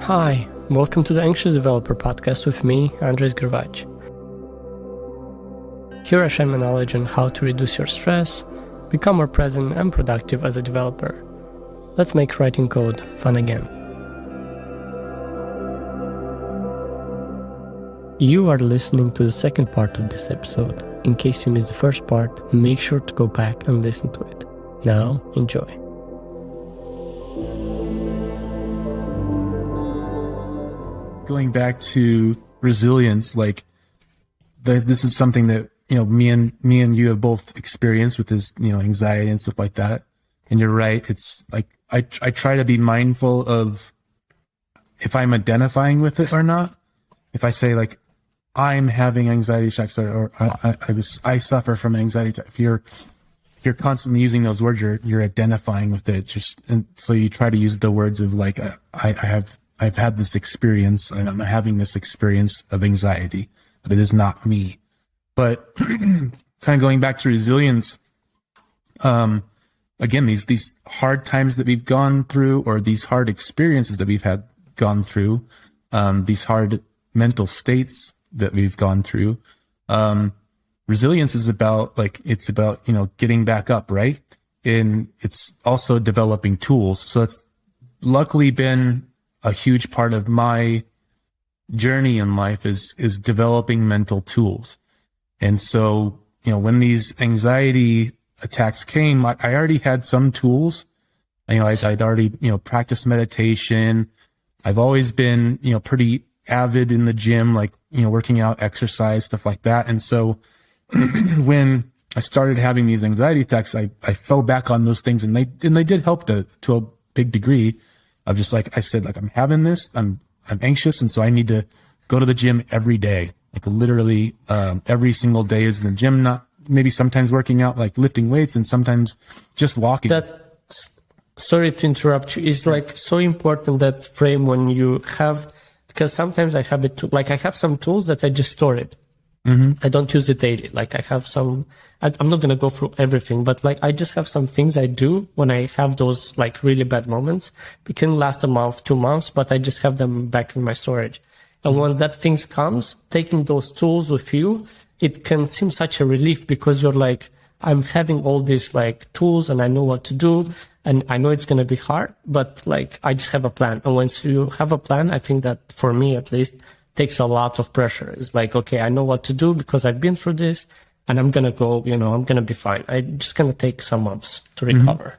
Hi, welcome to the Anxious Developer Podcast with me, Predovich. Here I share my knowledge on how to reduce your stress, become more present and productive as a developer. Let's make writing code fun again. You are listening to the second part of this episode. In case you missed the first part, make sure to go back and listen to it. Now, enjoy. Going back to resilience, this is something that me and you have both experienced with this anxiety and stuff like that. And you're right, it's like I try to be mindful of if I'm identifying with it or not. If I say like I'm having anxiety attacks or I suffer from anxiety attacks, if you're constantly using those words, you're identifying with it. And so you try to use the words of like I've had this experience and I'm having this experience of anxiety, but it is not me. But kind of going back to resilience, again, these hard times that we've gone through, or these hard experiences that we've gone through, these hard mental states that we've gone through, resilience is about getting back up, right? And it's also developing tools. So it's luckily been a huge part of my journey in life is developing mental tools. And so, when these anxiety attacks came, I already had some tools. I'd already, practiced meditation. I've always been, pretty avid in the gym, working out, exercise, stuff like that. And so when I started having these anxiety attacks, I fell back on those things, and they did help to a big degree. Of just like I said, I'm having this, I'm anxious, and so I need to go to the gym every day. Literally, every single day is in the gym, not maybe sometimes working out, lifting weights, and sometimes just walking. Sorry to interrupt you, is so important, that frame when you have, because sometimes I have it too, I have some tools that I just store it. Mm-hmm. I don't use it daily. I have some, I'm not going to go through everything, but I just have some things I do when I have those really bad moments. It can last a month, 2 months, but I just have them back in my storage. And when that things comes, taking those tools with you, it can seem such a relief, because you're I'm having all these tools and I know what to do, and I know it's going to be hard, but I just have a plan. And once you have a plan, I think that for me at least, takes a lot of pressure. It's okay, I know what to do because I've been through this, and I'm going to go, I'm going to be fine. I'm just going to take some months to recover.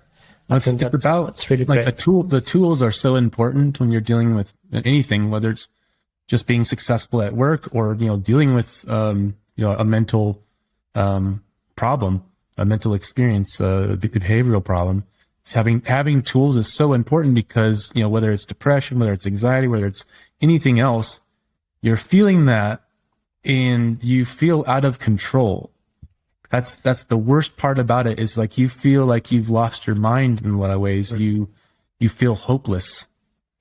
Mm-hmm. I think that's really great. The tools are so important when you're dealing with anything, whether it's just being successful at work or, dealing with, a mental, problem, a mental experience, a behavioral problem. Having tools is so important because, whether it's depression, whether it's anxiety, whether it's anything else, you're feeling that and you feel out of control. That's the worst part about it, is you feel like you've lost your mind in a lot of ways. Right. You feel hopeless.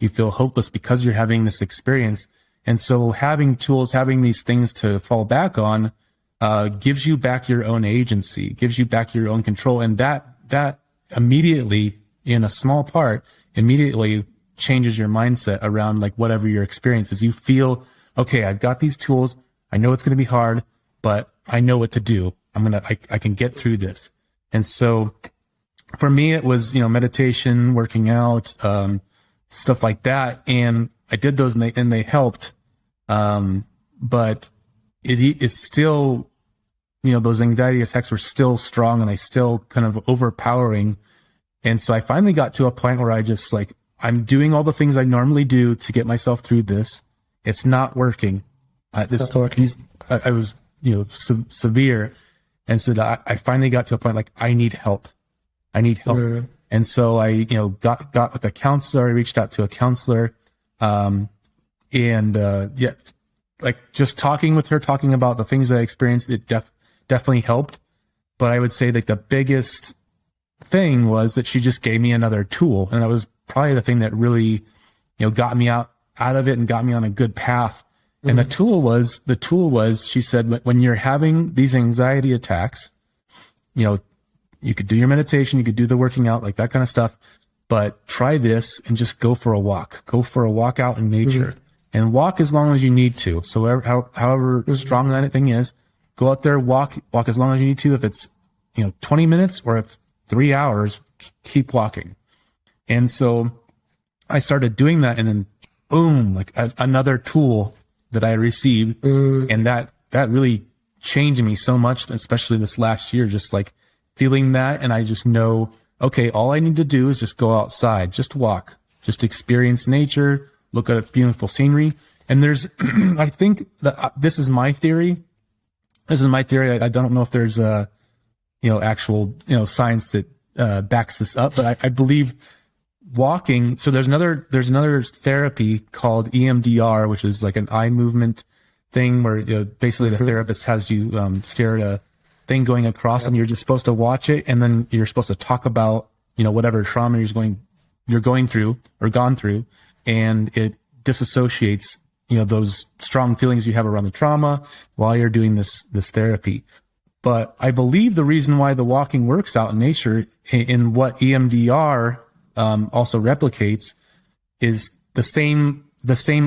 You feel hopeless because you're having this experience. And so having tools, having these things to fall back on, gives you back your own agency, gives you back your own control. And that immediately, in a small part, immediately changes your mindset around whatever your experience is. You feel, okay, I've got these tools. I know it's going to be hard, but I know what to do. I can get through this. And so for me, it was, meditation, working out, stuff like that. And I did those and they helped. But it's still, those anxiety attacks were still strong, and I still kind of overpowering. And so I finally got to a point where I just I'm doing all the things I normally do to get myself through this. It's not working. I was, severe. And so I finally got to a point I need help. I need help. Mm-hmm. And so I, got with a counselor. I reached out to a counselor. Just talking with her, talking about the things that I experienced, it definitely helped. But I would say the biggest thing was that she just gave me another tool. And that was probably the thing that really, got me out of it and got me on a good path. Mm-hmm. And the tool was, she said, when you're having these anxiety attacks, you could do your meditation, you could do the working out, that kind of stuff. but try this and just go for a walk. Go for a walk out in nature and walk as long as you need to. So however strong that thing is, go out there, walk as long as you need to. If it's, 20 minutes or if 3 hours, keep walking. And so I started doing that, and then boom, like another tool that I received. And that really changed me so much, especially this last year, just like feeling that. And I just know, okay, all I need to do is just go outside, just walk, just experience nature, look at beautiful scenery. And there's, I think that this is my theory. I don't know if there's actual, science that backs this up, but I believe walking. So there's another therapy called EMDR, which is like an eye movement thing where basically the therapist has you stare at a thing going across, and you're just supposed to watch it, and then you're supposed to talk about whatever trauma you're going through or gone through, and it disassociates those strong feelings you have around the trauma while you're doing this therapy. But I believe the reason why the walking works out in nature, in what EMDR also replicates, is the same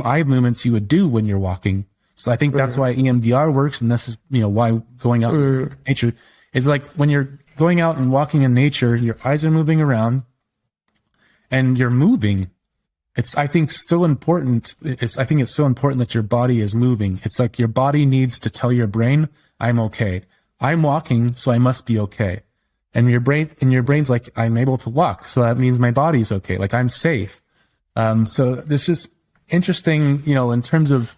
eye movements you would do when you're walking. So I think that's why EMDR works, and this is why going out in nature is like when you're going out and walking in nature, your eyes are moving around, and you're moving. I think it's so important that your body is moving. It's like your body needs to tell your brain, I'm okay. I'm walking, so I must be okay. And your brain's like, I'm able to walk, so that means my body's okay. Like I'm safe. So this is interesting, in terms of,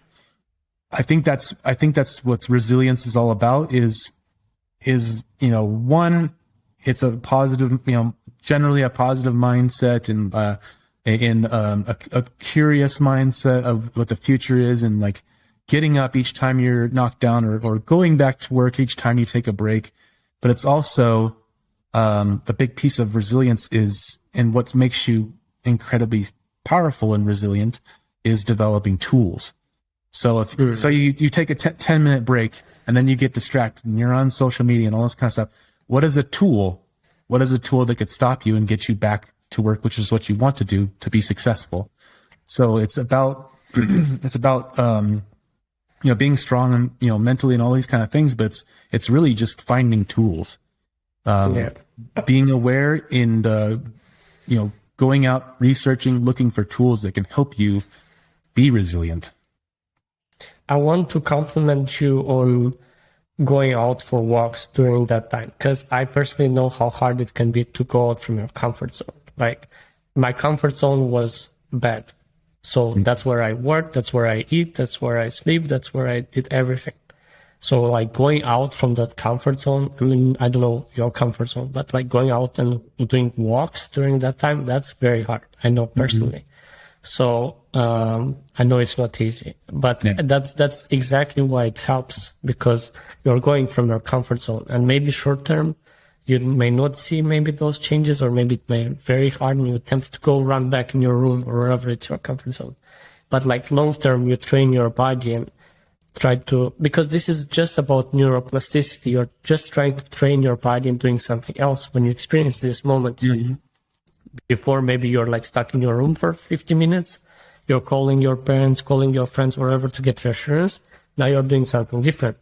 I think that's what resilience is all about is, one, it's a positive, generally a positive mindset, and a curious mindset of what the future is, and like getting up each time you're knocked down, or going back to work each time you take a break. But it's also, the big piece of resilience is, and what makes you incredibly powerful and resilient, is developing tools. So so you take a 10-minute break, and then you get distracted and you're on social media and all this kind of stuff. What is a tool that could stop you and get you back to work, which is what you want to do to be successful? So it's about, being strong and, mentally and all these kind of things, but it's really just finding tools, being aware in the, going out, researching, looking for tools that can help you be resilient. I want to compliment you on going out for walks during that time, because I personally know how hard it can be to go out from your comfort zone. Like my comfort zone was bed. So that's where I work, that's where I eat, that's where I sleep, that's where I did everything. So like going out from that comfort zone, I mean, I don't know your comfort zone, but like going out and doing walks during that time, that's very hard. I know personally. So I know it's not easy, but that's exactly why it helps, because you're going from your comfort zone, and maybe short term, you may not see maybe those changes, or maybe it may be very hard and you attempt to go run back in your room or wherever it's your comfort zone. But like long term, you train your body and try to, because this is just about neuroplasticity. You're just trying to train your body and doing something else when you experience this moment. Before, maybe you're like stuck in your room for 50 minutes. You're calling your parents, calling your friends, wherever to get reassurance. Now you're doing something different.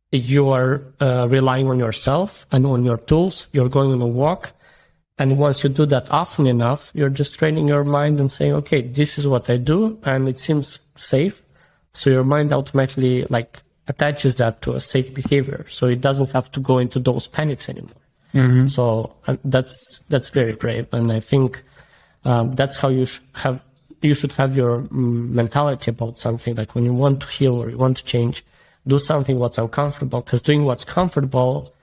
You are relying on yourself and on your tools. You're going on a walk. And once you do that often enough, you're just training your mind and saying, okay, this is what I do, and it seems safe. So your mind automatically like attaches that to a safe behavior. So it doesn't have to go into those panics anymore. So that's very brave. And I think that's how you should have your mentality about something. Like when you want to heal or you want to change, do something what's uncomfortable, because doing what's comfortable,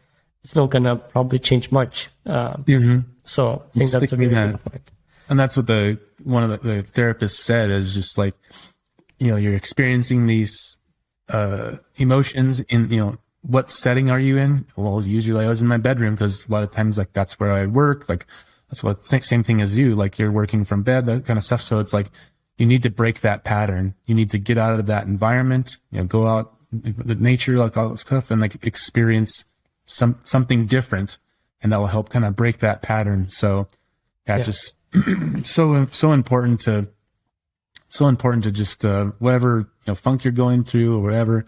it's not gonna probably change much. So I think that's a really good point. And that's what one of the therapists said, is just like, you're experiencing these emotions in, what setting are you in? Well, usually I was in my bedroom, because a lot of times like that's where I work. Like that's what same thing as you, like you're working from bed, that kind of stuff. So it's like, you need to break that pattern. You need to get out of that environment, go out the nature, like all this stuff, and like experience something different, and that will help kind of break that pattern. So just so important to just whatever funk you're going through or whatever.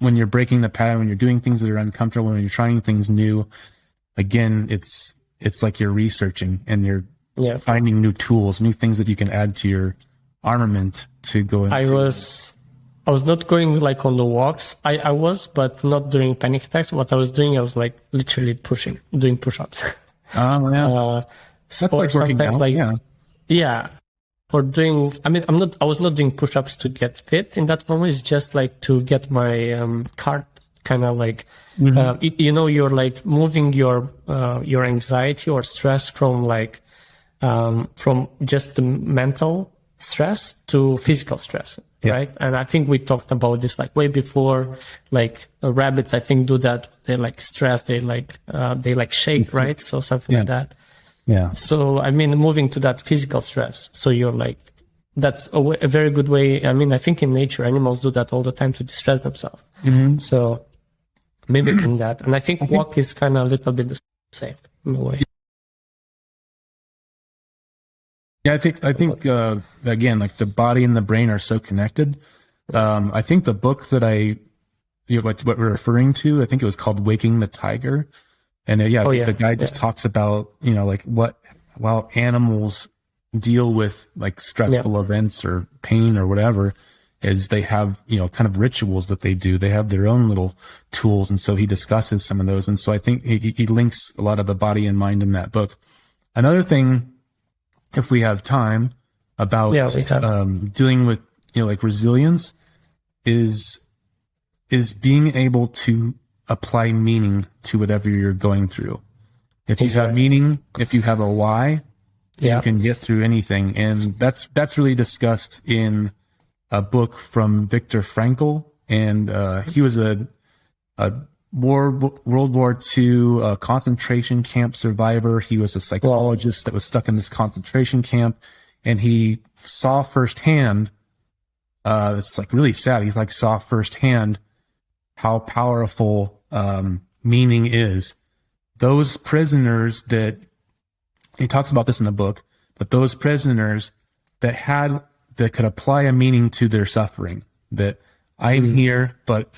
When you're breaking the pattern, when you're doing things that are uncomfortable, when you're trying things new, again, it's like you're researching and you're finding new tools, new things that you can add to your armament to go into. I was not going like on the walks. I was, but not during panic attacks. What I was doing, I was like literally doing push-ups. Oh, yeah. That's like working out. Like, yeah. Or doing, I was not doing push-ups to get fit in that moment. It's just like to get my heart kind of like, you're like moving your anxiety or stress from like, from just the mental stress to physical stress, right? And I think we talked about this like way before, like rabbits, I think do that. They like stress, they like shake, right? So something like that. Yeah. So, moving to that physical stress. So you're like, that's a very good way. I think in nature, animals do that all the time to distress themselves. So mimicking that. And I think walk is kind of a little bit the same in a way. Yeah, I think again, like the body and the brain are so connected. I think the book that what we're referring to, I think it was called Waking the Tiger. And the guy just talks about, like while animals deal with like stressful events or pain or whatever, is they have, kind of rituals that they do. They have their own little tools. And so he discusses some of those. And so I think he links a lot of the body and mind in that book. Another thing, if we have time, about dealing with, like resilience is being able to apply meaning to whatever you're going through. If you have meaning, if you have a why, you can get through anything. And that's really discussed in a book from Viktor Frankl. And he was a World War II concentration camp survivor. He was a psychologist that was stuck in this concentration camp, and he saw firsthand, it's like really sad. He like saw firsthand how powerful meaning is. Those prisoners that, he talks about this in the book, but those prisoners that could apply a meaning to their suffering, that I'm here, but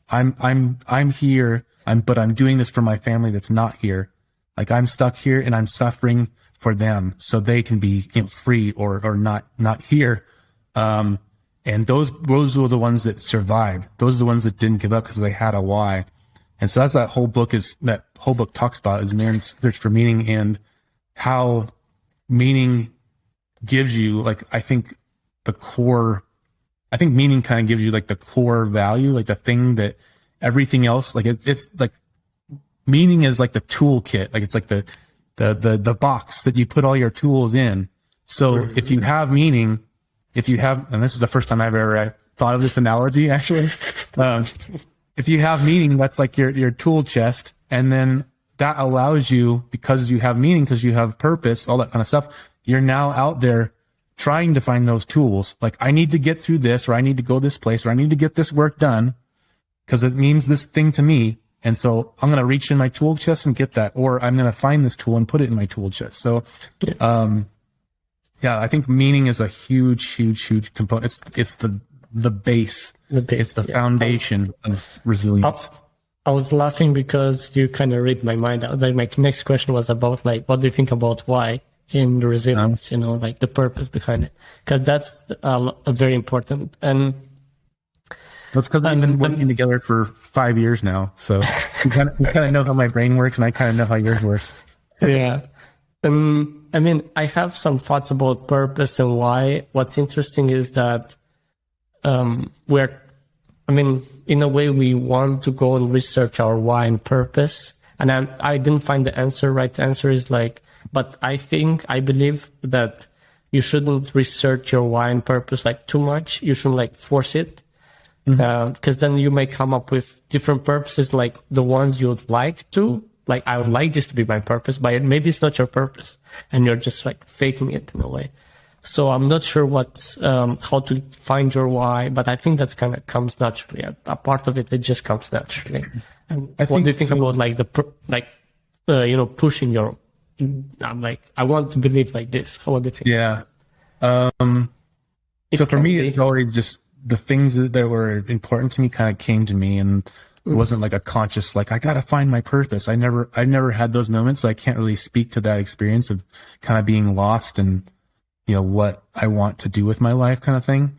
I'm here, but I'm doing this for my family that's not here. Like I'm stuck here and I'm suffering for them so they can be free or not here. And those were the ones that survived. Those are the ones that didn't give up because they had a why. And so that's that whole book talks about, is man's search for meaning, and how meaning gives you, like, I think meaning kind of gives you like the core value, like the thing that everything else, like it's like meaning is like the toolkit, like it's like the box that you put all your tools in. So if you have meaning, and this is the first time I've ever thought of this analogy actually, if you have meaning, that's like your tool chest, and then that allows you, because you have meaning, because you have purpose, all that kind of stuff, you're now out there trying to find those tools. Like, I need to get through this, or I need to go this place, or I need to get this work done because it means this thing to me. And so I'm going to reach in my tool chest and get that, or I'm going to find this tool and put it in my tool chest. So, I think meaning is a huge component. It's the base. It's the foundation of resilience. I was laughing because you kind of read my mind. Like, my next question was about, like, what do you think about why in the resilience, like the purpose behind it? Because that's a very important. And that's because we've been working together for 5 years now. So you kind of know how my brain works, and I kind of know how yours works. Yeah. I have some thoughts about purpose and why. What's interesting is that in a way, we want to go and research our why and purpose. And I didn't find the answer. Right answer is like, but I believe that you shouldn't research your why and purpose like too much. You shouldn't like force it. Because then you may come up with different purposes, like the ones you'd like to. Like, I would like this to be my purpose, but maybe it's not your purpose, and you're just like faking it in a way. So I'm not sure how to find your why, but I think that's kind of comes naturally. A part of it just comes naturally. And what do you think about like pushing your I'm like, I want to believe like this. How do you think? Yeah. So for me, it's always just the things that were important to me kind of came to me, and it wasn't like a conscious, like, I got to find my purpose. I never had those moments. So I can't really speak to that experience of kind of being lost and, what I want to do with my life kind of thing.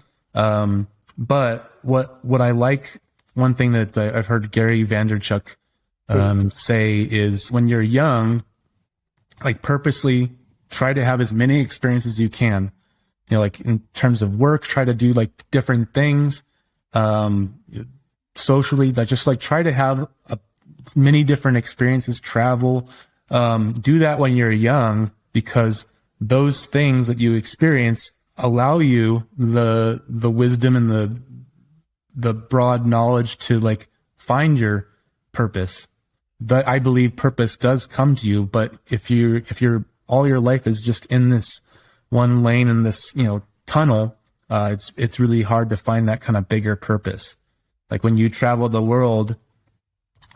But what I like, one thing that I've heard Gary Vaynerchuk say is, when you're young, like, purposely try to have as many experiences as you can. Like, in terms of work, try to do like different things. Socially, like, just like try to have many different experiences, travel. Do that when you're young, because those things that you experience allow you the wisdom and the broad knowledge to like find your purpose. That, I believe, purpose does come to you, but if you're all your life is just in this one lane, in this tunnel, it's really hard to find that kind of bigger purpose. Like, when you travel the world,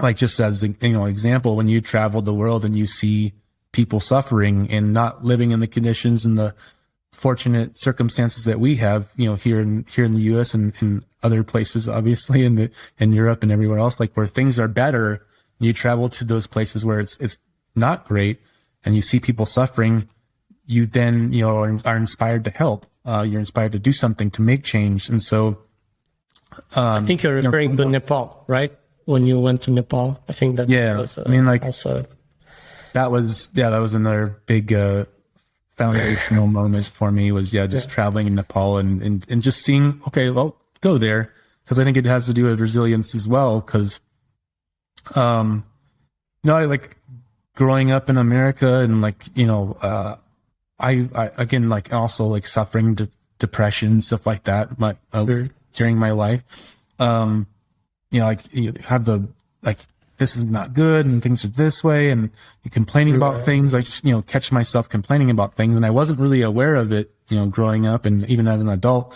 like, just as example, when you travel the world and you see people suffering and not living in the conditions and the fortunate circumstances that we have, here in the U.S. and in other places, obviously in Europe and everywhere else, like, where things are better, you travel to those places where it's not great, and you see people suffering, you then are inspired to help. You're inspired to do something, to make change. And so I think you're referring to Nepal, right? When you went to Nepal, I think that was also that was another big foundational moment for me, was traveling in Nepal and just seeing, okay, well, go there, because I think it has to do with resilience as well, because I like growing up in America, and like I again, like, also like suffering depression, stuff like that, during my life. Like, you have the, like, this is not good and things are this way, and you're complaining about things. I just, catch myself complaining about things, and I wasn't really aware of it, growing up and even as an adult.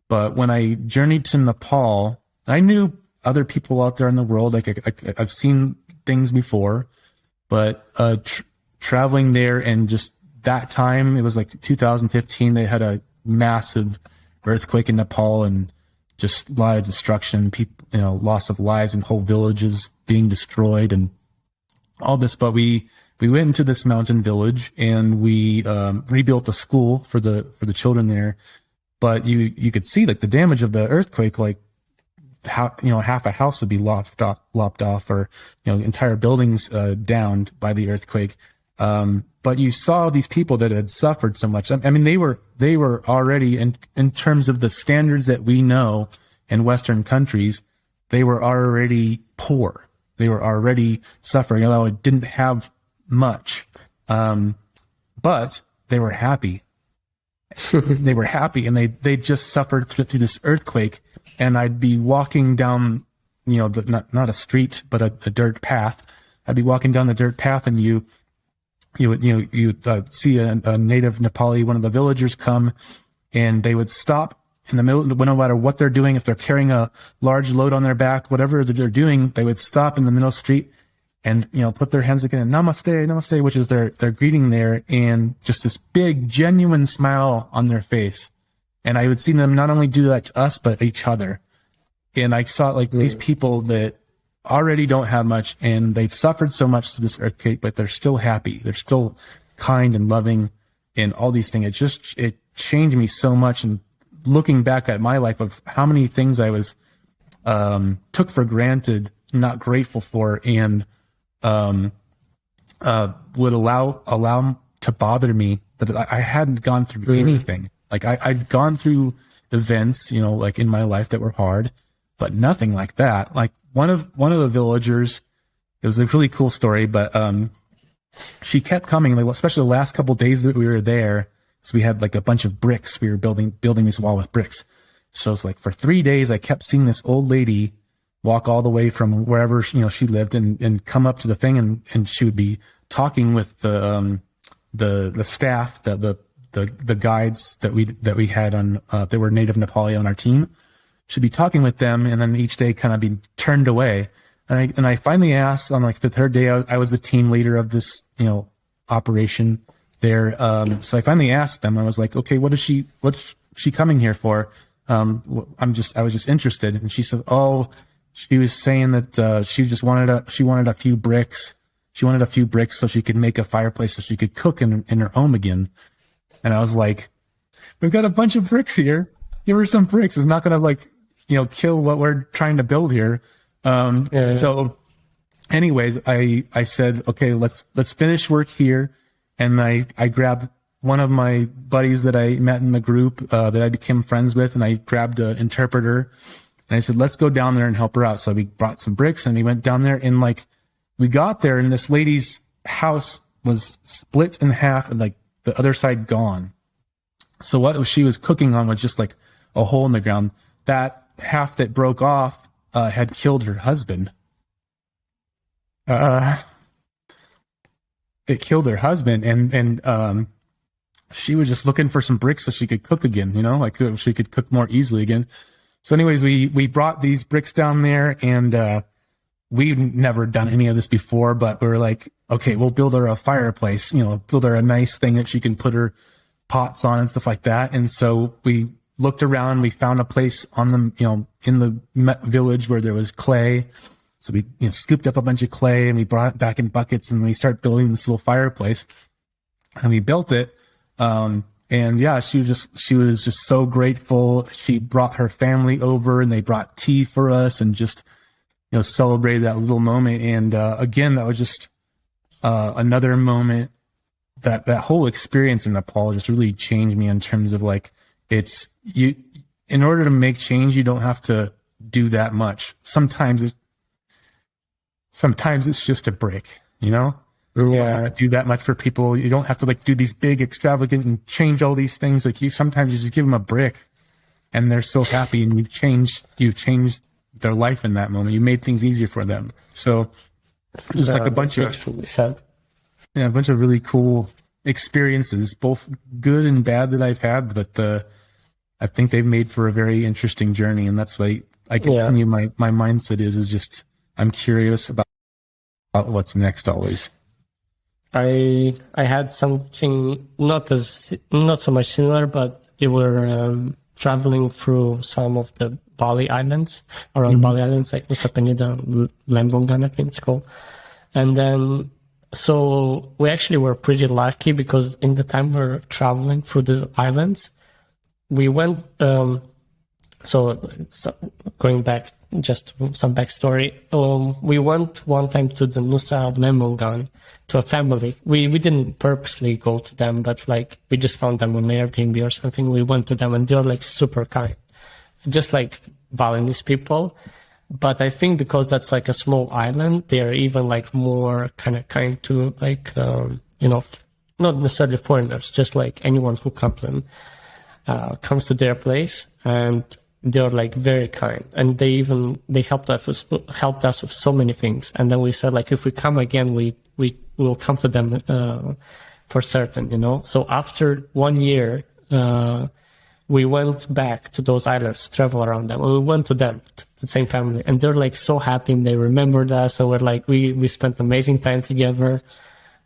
But when I journeyed to Nepal, I knew other people out there in the world. Like, I've seen things before, but traveling there, and just that time, it was like 2015, they had a massive earthquake in Nepal, and just a lot of destruction, people, loss of lives, and whole villages being destroyed and all this. But we went into this mountain village, and we rebuilt a school for the children there. But you could see, like, the damage of the earthquake, like, how, half a house would be lopped off, or, entire buildings downed by the earthquake. But you saw these people that had suffered so much. I mean, they were already, in terms of the standards that we know in Western countries, they were already poor. They were already suffering, although it didn't have much. But they were happy. They were happy, and they just suffered through this earthquake. And I'd be walking down, not a street, but a dirt path. I'd be walking down the dirt path, and you would see a native Nepali, one of the villagers, come, and they would stop in the middle, no matter what they're doing. If they're carrying a large load on their back, whatever they're doing, they would stop in the middle of the street and, put their hands again, and namaste, which is their greeting there, and just this big, genuine smile on their face. And I would see them not only do that to us, but each other. And I saw, like, these people that already don't have much, and they've suffered so much through this earthquake, but they're still happy. They're still kind and loving and all these things. It changed me so much. And looking back at my life, of how many things I was, took for granted, not grateful for, and, would allow to bother me, that I hadn't gone through anything. Like, I'd gone through events, like, in my life that were hard, but nothing like that. Like, one of the villagers, it was a really cool story, but she kept coming, like, especially the last couple of days that we were there. So we had, like, a bunch of bricks. We were building this wall with bricks. So it's like, for 3 days, I kept seeing this old lady walk all the way from wherever she lived, and come up to the thing, and she would be talking with the staff, the guides that we had on, they were native Nepali on our team. She'd be talking with them, and then each day kind of be turned away. And I finally asked, on like the third day, I was the team leader of this, operation there. So I finally asked them. I was like, okay, what's she coming here for? I was just interested. And she said, oh, she was saying that she wanted a few bricks. She wanted a few bricks so she could make a fireplace so she could cook in her home again. And I was like, we've got a bunch of bricks here. Give her some bricks. It's not going to kill what we're trying to build here. So anyways, I said, okay, let's finish work here. And I grabbed one of my buddies that I met in the group, that I became friends with, and I grabbed an interpreter, and I said, let's go down there and help her out. So we brought some bricks and we went down there, and we got there and this lady's house was split in half and the other side gone. So what she was cooking on was just a hole in the ground. That half that broke off, had killed her husband. It killed her husband, and she was just looking for some bricks so she could cook again, she could cook more easily again. So anyways, we brought these bricks down there, and we've never done any of this before, but we were like, okay, we'll build her a fireplace, build her a nice thing that she can put her pots on and stuff like that. And so we looked around, we found a place on the, in the village where there was clay. So we scooped up a bunch of clay and we brought it back in buckets, and we started building this little fireplace, and we built it. And yeah, she was just so grateful. She brought her family over, and they brought tea for us, and just, celebrated that little moment. And, again, that was just, another moment that whole experience in Nepal just really changed me in terms of in order to make change, you don't have to do that much. Sometimes it's just a brick, You don't have to do that much for people. You don't have to do these big extravagant and change all these things. Sometimes you just give them a brick and they're so happy, and you've changed their life in that moment. You made things easier for them. So just a bunch of really cool experiences, both good and bad that I've had, but I think they've made for a very interesting journey. And that's why I continue my mindset is just, I'm curious about what's next always. I had something not so much similar, but we were traveling through some of the Bali Islands, around Bali Islands, like Nusa Penida, Lembongan, I think it's called. And then, so we actually were pretty lucky, because in the time we were traveling through the islands, we went, so going back, just some backstory. We went one time to the Nusa Lembongan to a family. We didn't purposely go to them, but we just found them on Airbnb or something. We went to them, and they're super kind, just like Balinese people. But I think because that's a small island, they're even more kind to not necessarily foreigners, just anyone who comes to their place, and they're very kind, and they helped us with so many things. And then we said if we come again, we will come to them for certain, So after 1 year, we went back to those islands to travel around them. We went to them, to the same family, and they're so happy, and they remembered us. So we're we spent amazing time together.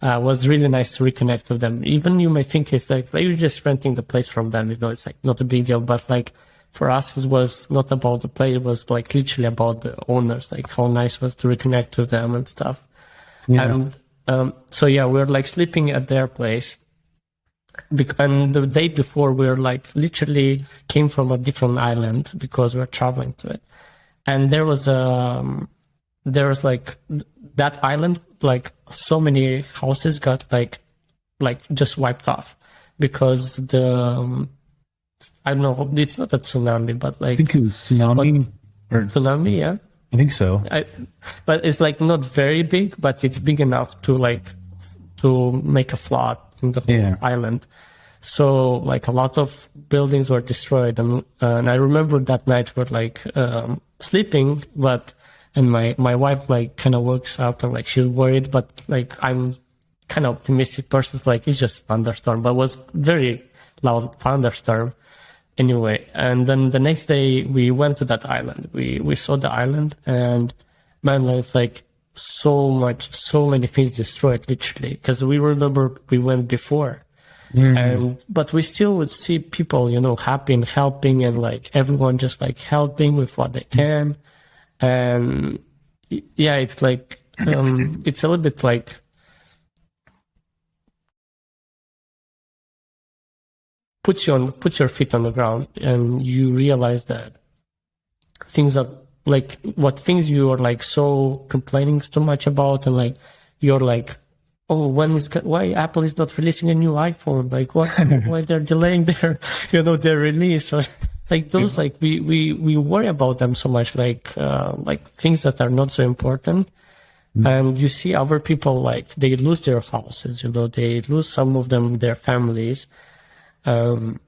It was really nice to reconnect with them. Even you may think it's you're just renting the place from them, it's not a big deal, but for us, it was not about the place. It was literally about the owners, how nice it was to reconnect with them and stuff. Yeah. And so yeah, we were sleeping at their place. And the day before, we were literally came from a different island because we were traveling to it. And there was that island, so many houses got just wiped off because I don't know, it's not a tsunami, but I think it was tsunami. Tsunami, yeah. I think so. But it's not very big, but it's big enough to make a flood in the whole island. So a lot of buildings were destroyed, and I remember that night we're sleeping, and my wife kind of wakes up and she's worried, but I'm kind of optimistic person. It's just thunderstorm, but it was very loud thunderstorm. Anyway, and then the next day we went to that island. We saw the island, and man, it's so many things destroyed, literally, because we remember we went before. But we still would see people, happy and helping, and like everyone just like helping with what they can. And yeah, it's like, it's a little bit like, put your feet on the ground, and you realize that things are like, what things you are like so complaining so much about, and like you're like, oh, why Apple is not releasing a new iPhone? Like why they're delaying their release? Like those, like we worry about them so much, like things that are not so important. And you see other people, like they lose their houses, they lose, some of them, their families. And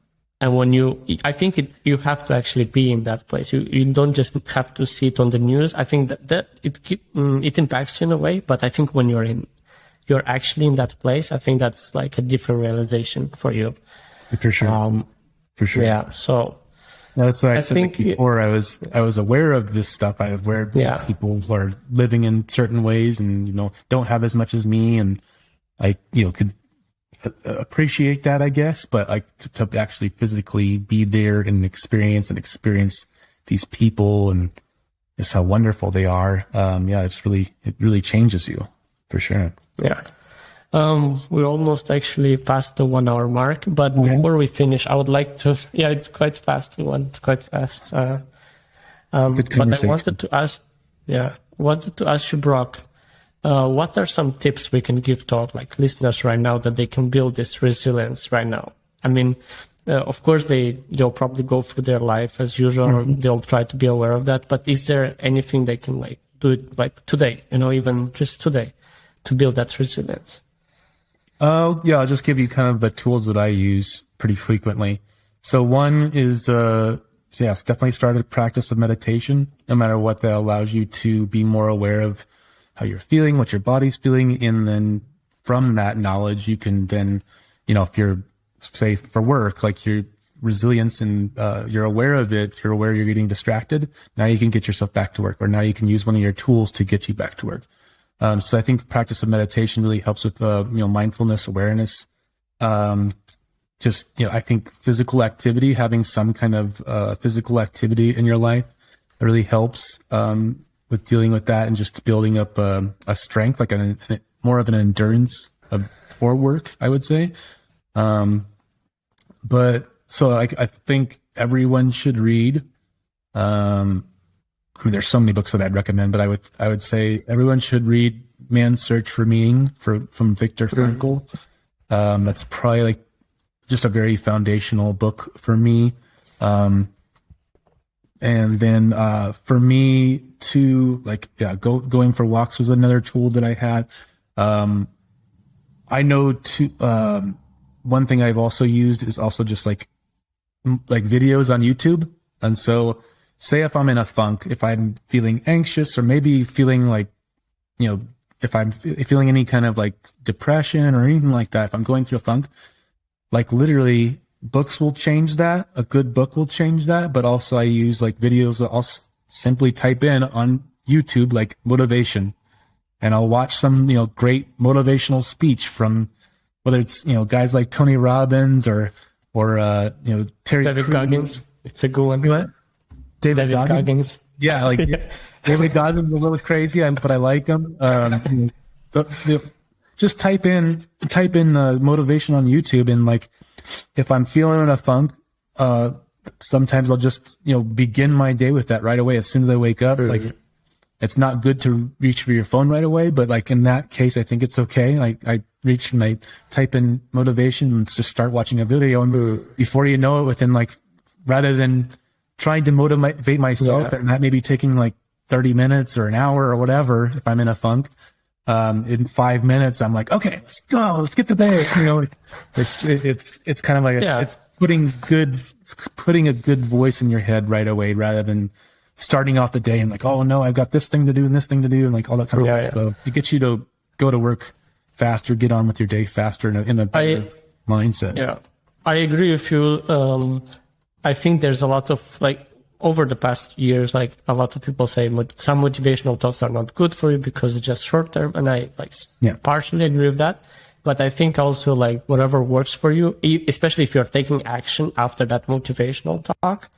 I think you have to actually be in that place. You don't just have to see it on the news. I think that it impacts you in a way, but I think when you're actually in that place, I think that's like a different realization for you. For sure. For sure. Yeah. So that's what I said before. I was aware of this stuff. I was aware people who are living in certain ways and, don't have as much as me. And I, could appreciate that, I guess, but like to actually physically be there and experience these people and just how wonderful they are. It really changes you, for sure. Yeah. We almost actually passed the 1 hour mark, but before we finish, I would like to, it's quite fast. We went quite fast. But I wanted to ask you, Brock, what are some tips we can give to our listeners right now that they can build this resilience right now? I mean, of course they'll probably go through their life as usual. They'll try to be aware of that, but is there anything they can do it today, even just today, to build that resilience? I'll just give you kind of the tools that I use pretty frequently. So one is, definitely start a practice of meditation, no matter what. That allows you to be more aware of how you're feeling, what your body's feeling. And then from that knowledge, you can then, if you're, say, for work, like your resilience and you're aware of it, you're aware you're getting distracted. Now you can get yourself back to work, or now you can use one of your tools to get you back to work. So I think practice of meditation really helps with, mindfulness, awareness. I think physical activity, having some kind of physical activity in your life really helps with dealing with that and just building up a strength, like more of an endurance for work, I would say. But so I think everyone should read. There's so many books that I'd recommend, but I would say everyone should read Man's Search for Meaning from Viktor Frankl. That's probably just a very foundational book for me. And then for me too, going for walks was another tool that I had. I know one thing I've also used is also just like videos on YouTube. And so say if I'm in a funk, if I'm feeling anxious, or maybe feeling if I'm feeling any kind of depression or anything like that, if I'm going through a funk, literally books will change that. A good book will change that. But also I use videos that I'll simply type in on YouTube, motivation, and I'll watch some, great motivational speech from whether it's, guys like Tony Robbins or Terry David Goggins. It's a good one. What? David Goggins. Yeah, David Goggins is a little crazy, but I like him. Just type in motivation on YouTube, and if I'm feeling in a funk, sometimes I'll just begin my day with that right away as soon as I wake up. It's not good to reach for your phone right away, but in that case, I think it's okay. I reach and I type in motivation and just start watching a video, and before you know it, within rather than trying to motivate myself, and that may be taking 30 minutes or an hour or whatever, if I'm in a funk, in 5 minutes, I'm okay, let's go, let's get to bed. It's kind of it's putting a good voice in your head right away, rather than starting off the day and oh no, I've got this thing to do and this thing to do, and all that kind of stuff. So it gets you to go to work faster, get on with your day faster in a better mindset. Yeah, I agree with you. I think there's a lot of over the past years, like a lot of people say some motivational talks are not good for you because it's just short term. And I partially agree with that. But I think also like whatever works for you, especially if you're taking action after that motivational talk,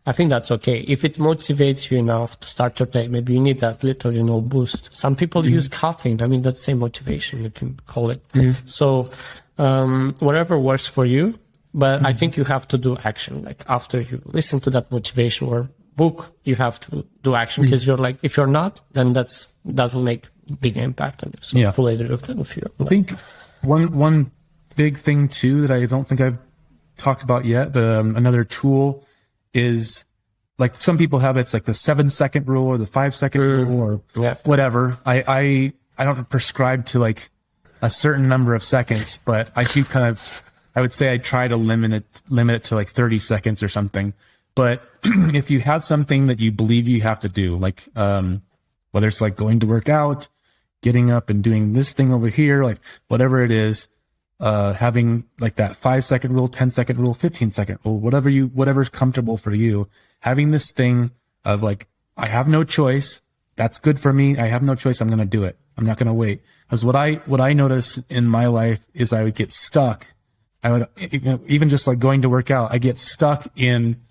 I think that's okay. If it motivates you enough to start your day, maybe you need that little, boost. Some people use caffeine. I mean, that's the same motivation, you can call it. So, whatever works for you, but I think you have to do action. Like after you listen to that motivation or book, you have to do action because you're like, if you're not, then doesn't make big impact on you. So fully agree with you. I think one big thing too that I don't think I've talked about yet, but another tool is like some people have it's like the 7-second rule or the 5-second rule or whatever. I don't prescribe to like a certain number of seconds, but I keep I would say I try to limit it to like 30 seconds or something. But if you have something that you believe you have to do, like whether it's like going to work out, getting up and doing this thing over here, like whatever it is, having like that 5-second rule, 10-second rule, 15-second rule, whatever's comfortable for you, having this thing of like, I have no choice. That's good for me. I have no choice. I'm going to do it. I'm not going to wait. Because what I notice in my life is I would get stuck. I would, even just like going to work out, I get stuck in,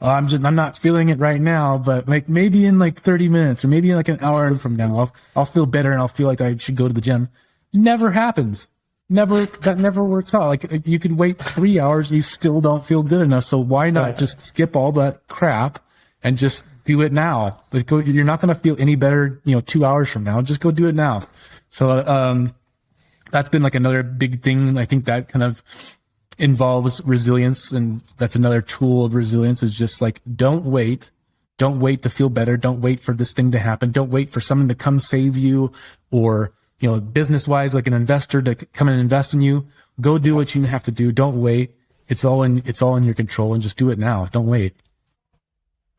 I'm not feeling it right now, but like maybe in like 30 minutes or maybe in like an hour from now, I'll feel better and I'll feel like I should go to the gym. Never happens. That never works out. Like you could wait 3 hours and you still don't feel good enough. So why not just skip all that crap and just do it now? Like you're not going to feel any better, 2 hours from now. Just go do it now. So, that's been like another big thing. I think that kind of involves resilience. And that's another tool of resilience is just like, don't wait. Don't wait to feel better. Don't wait for this thing to happen. Don't wait for someone to come save you or, business wise, like an investor to come and invest in you. Go do what you have to do. Don't wait. It's all in your control and just do it now. Don't wait.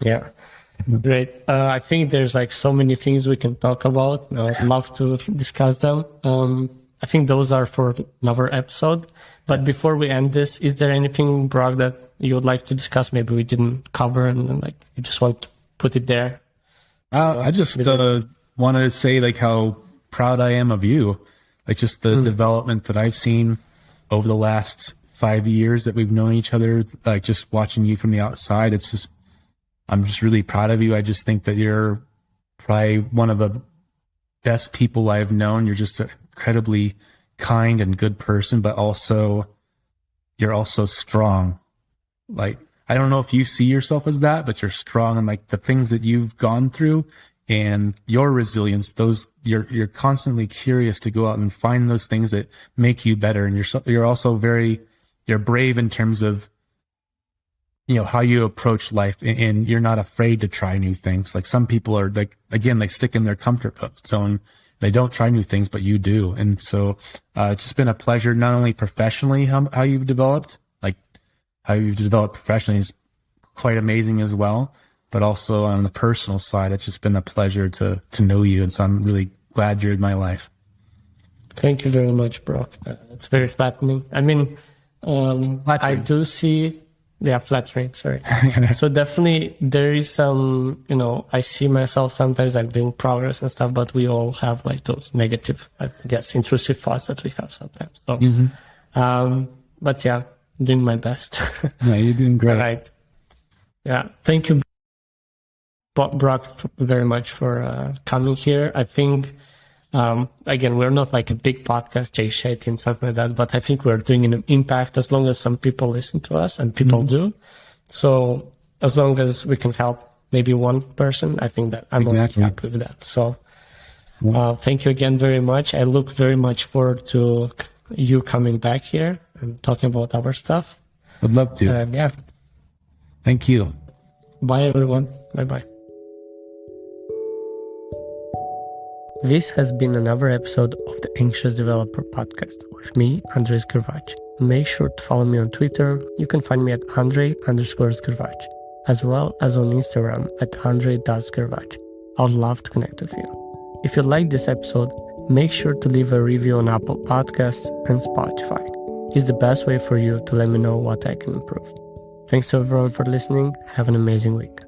Yeah. Great. I think there's like so many things we can talk about. I'd love to discuss them. I think those are for another episode. But before we end this, is there anything, Brock, that you would like to discuss? Maybe we didn't cover and like you just want to put it there. I just wanted to say like how proud I am of you. Like just the development that I've seen over the last 5 years that we've known each other. Like just watching you from the outside, I'm just really proud of you. I just think that you're probably one of the best people I've known. You're just an incredibly kind and good person, but you're also strong. Like, I don't know if you see yourself as that, but you're strong and like the things that you've gone through and your resilience, you're constantly curious to go out and find those things that make you better. And you're also you're brave in terms of, how you approach life and you're not afraid to try new things. Like some people are like, again, they stick in their comfort zone. They don't try new things, but you do. And so, it's just been a pleasure, not only professionally, how you've developed, like how you've developed professionally is quite amazing as well, but also on the personal side, it's just been a pleasure to know you. And so I'm really glad you're in my life. Thank you very much, Brock. It's very flattering. I mean, I do see, flattering, sorry. So definitely there is some, I see myself sometimes I'm doing progress and stuff, but we all have like those negative, I guess, intrusive thoughts that we have sometimes. So, but yeah, doing my best. Yeah, you're doing great. Right. Yeah. Thank you, Brock, very much for coming here. I think, again, we're not like a big podcast, Jay Shetty and something like that, but I think we're doing an impact as long as some people listen to us and people do. So as long as we can help maybe one person, I think that I'm really happy with that. So thank you again very much. I look very much forward to you coming back here and talking about our stuff. I'd love to. Yeah. Thank you. Bye, everyone. Bye-bye. This has been another episode of the Anxious Developer Podcast with me, Andrei Skrvac. Make sure to follow me on Twitter. You can find me at Andrei_Skrvac, as well as on Instagram at Andrei.Skrvac. I would love to connect with you. If you like this episode, make sure to leave a review on Apple Podcasts and Spotify. It's the best way for you to let me know what I can improve. Thanks everyone for listening. Have an amazing week.